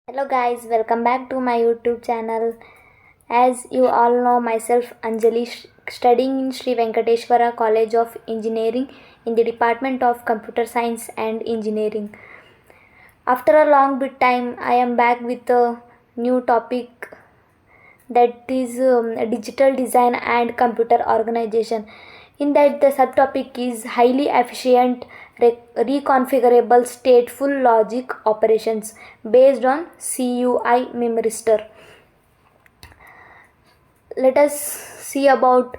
Hello guys, welcome back to my YouTube channel. As you all know, myself Anjali studying in Sri Venkateshwara College of Engineering in the Department of Computer Science and Engineering. After a long bit time, I am back with a new topic, that is digital design and computer organization. In that, the subtopic is highly efficient reconfigurable stateful logic operations based on CUI Memristor. Let us see about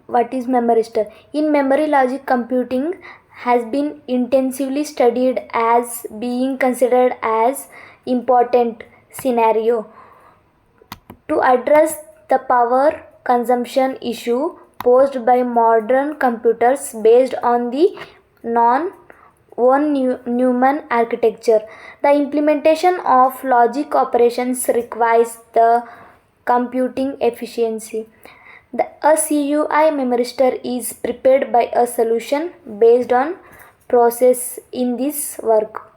what is Memristor. In memory logic computing has been intensively studied as being considered as important scenario to address the power consumption issue posed by modern computers based on the non-von Neumann architecture. The implementation of logic operations requires the computing efficiency. A CUI memristor is prepared by a solution based on process in this work.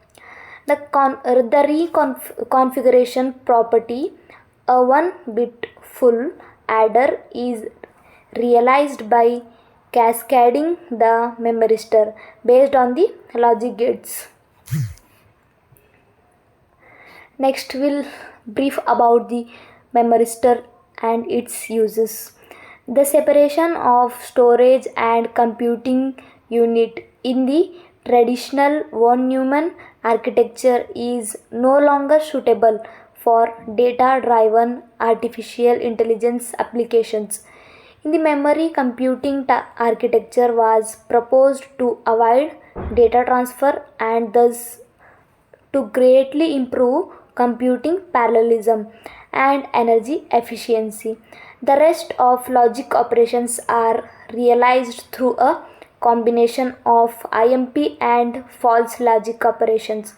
The reconfiguration property, a 1-bit full adder is realized by cascading the memristor based on the logic gates. Next, we'll brief about the memristor and its uses. The separation of storage and computing unit in the traditional von Neumann architecture is no longer suitable for data-driven artificial intelligence applications. In the memory computing architecture was proposed to avoid data transfer and thus to greatly improve computing parallelism and energy efficiency. The rest of logic operations are realized through a combination of IMP and false logic operations.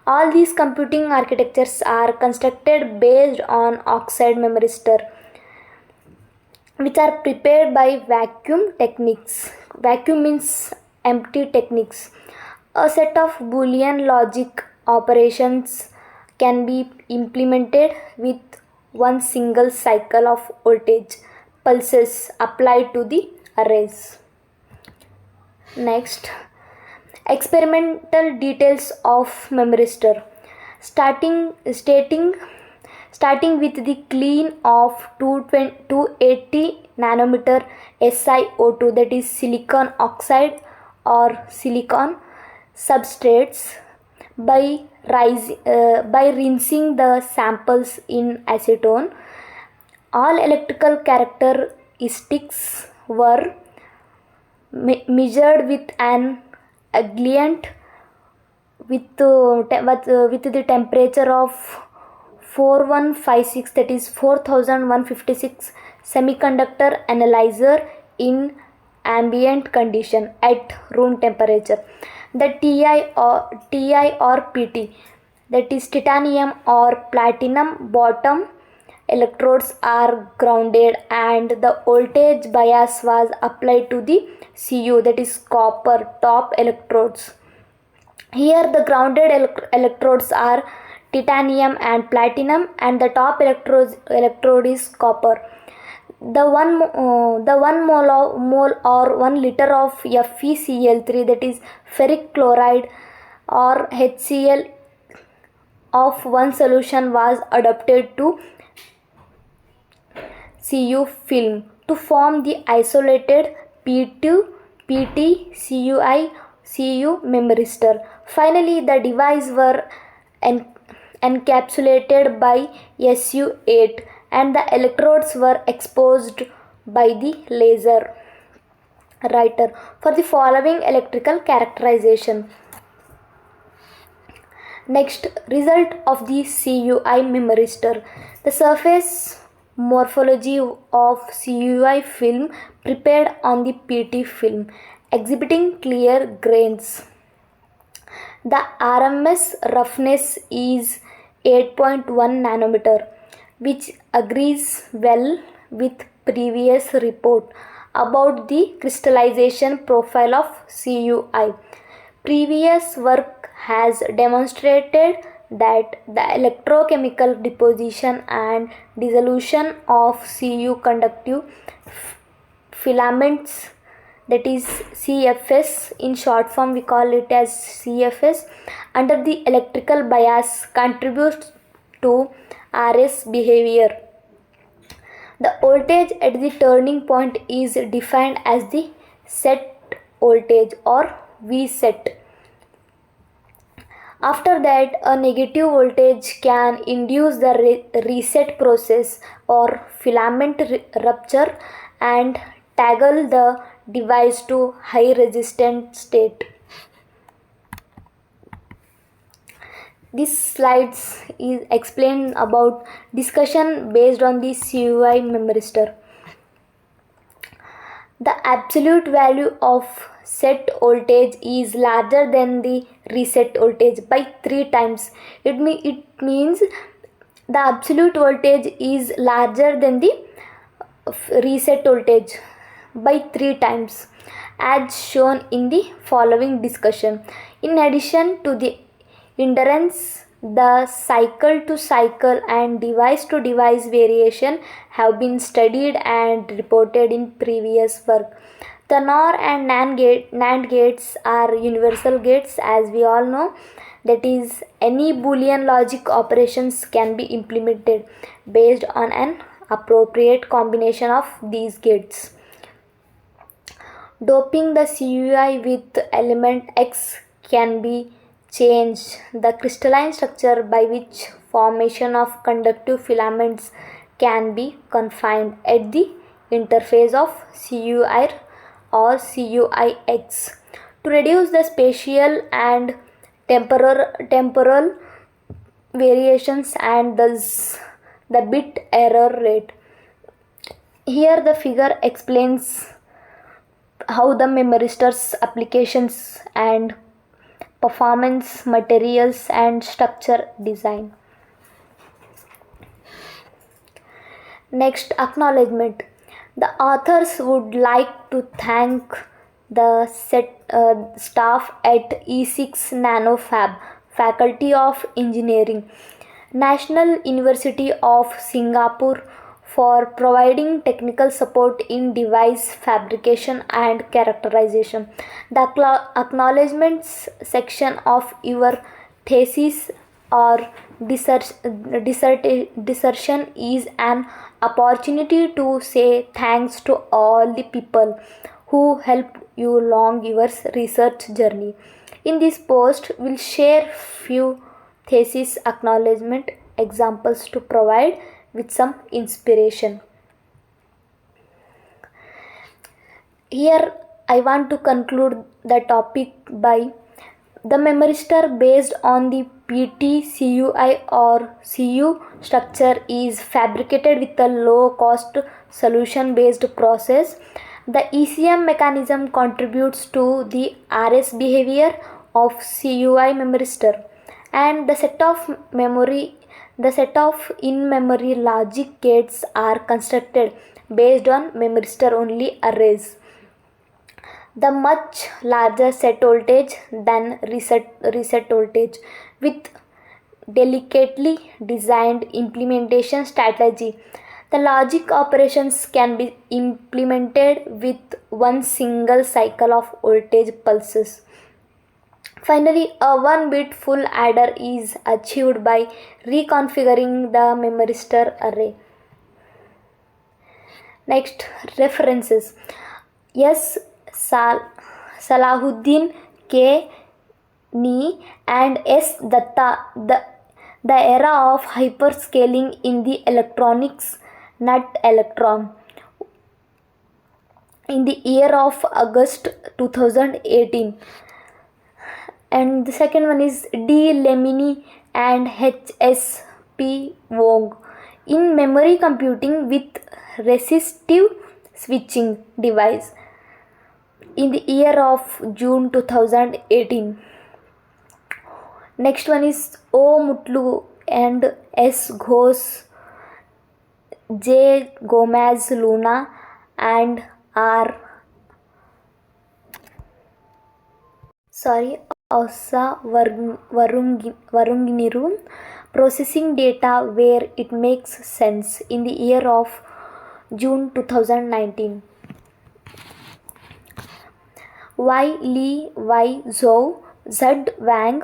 All these computing architectures are constructed based on oxide memristor, which are prepared by vacuum techniques. Vacuum means empty techniques. A set of Boolean logic operations can be implemented with one single cycle of voltage pulses applied to the arrays. Next, experimental details of memristor. Starting with the clean of 280 nanometer SiO2, that is silicon oxide or silicon substrates, by rinsing the samples in acetone. All electrical characteristics were measured with an agent with the temperature of 4156, that is 4156 semiconductor analyzer in ambient condition at room temperature. The Ti or PT, that is titanium or platinum bottom electrodes, are grounded and the voltage bias was applied to the Cu, that is copper top electrodes. Here the grounded electrodes are titanium and platinum and the top electrode is copper. The 1 mole or 1 liter of FeCl3, that is ferric chloride or HCl of one solution, was adapted to Cu film to form the isolated PT Cu memristor. Finally, the device were encapsulated by SU8 and the electrodes were exposed by the laser writer for the following electrical characterization. Next, result of the CUI memristor. The surface morphology of CUI film prepared on the PT film, exhibiting clear grains. The RMS roughness is 8.1 nanometer, which agrees well with previous report about the crystallization profile of CUI. Previous work has demonstrated that the electrochemical deposition and dissolution of Cu conductive filaments, that is CFS in short form we call it as CFS, under the electrical bias contributes to RS behavior. The voltage at the turning point is defined as the set voltage or V set. After that, a negative voltage can induce the reset process or filament rupture and toggle the device to high resistance state. This slides is explained about discussion based on the CUI memristor. The absolute value of set voltage is larger than the reset voltage by 3 times. It means the absolute voltage is larger than the reset voltage by 3 times, as shown in the following discussion. In addition to the endurance, the cycle to cycle and device to device variation have been studied and reported in previous work. The NOR and NAND gates are universal gates, as we all know. That is, any Boolean logic operations can be implemented based on an appropriate combination of these gates. Doping the CUI with element X can be changed. The crystalline structure by which formation of conductive filaments can be confined at the interface of CUI or CUIX to reduce the spatial and temporal variations and thus the bit error rate. Here the figure explains how the memristors applications and performance, materials and structure design. Next, acknowledgement. The authors would like to thank the staff at E6 NanoFab, Faculty of Engineering, National University of Singapore, for providing technical support in device fabrication and characterization. The acknowledgements section of your thesis or dissertation is an opportunity to say thanks to all the people who helped you along your research journey. In this post, we'll share few thesis acknowledgement examples to provide with some inspiration. Here I want to conclude the topic by the memristor based on the PT-CUI or CU structure is fabricated with a low cost solution based process. The ECM mechanism contributes to the RS behavior of CUI memristor, and the set of in-memory logic gates are constructed based on memristor only arrays. The much larger set voltage than reset voltage with delicately designed implementation strategy. The logic operations can be implemented with one single cycle of voltage pulses. Finally, a 1-bit full adder is achieved by reconfiguring the memristor array. Next, references. S. Salahuddin, K. Ni and S. Datta, the era of hyperscaling in the electronics nut electron, in the year of August 2018. And the second one is D. Lemini and H.S. P. Wong, in memory computing with resistive switching device, in the year of June 2018. Next one is O. Mutlu and S. Ghosh, J. Gomez Luna and R. Asa Varunginiru, processing data where it makes sense in the year of June 2019. Y Li, Y Zhou, Z Wang,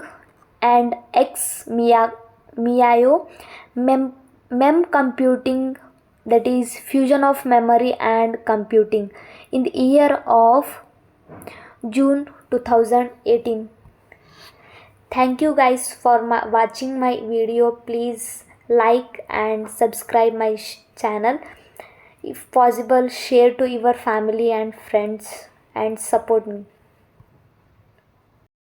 and X Miao, mem computing, that is fusion of memory and computing, in the year of June 2018. Thank you guys for watching my video. Please like and subscribe my channel. If possible, share to your family and friends and support me.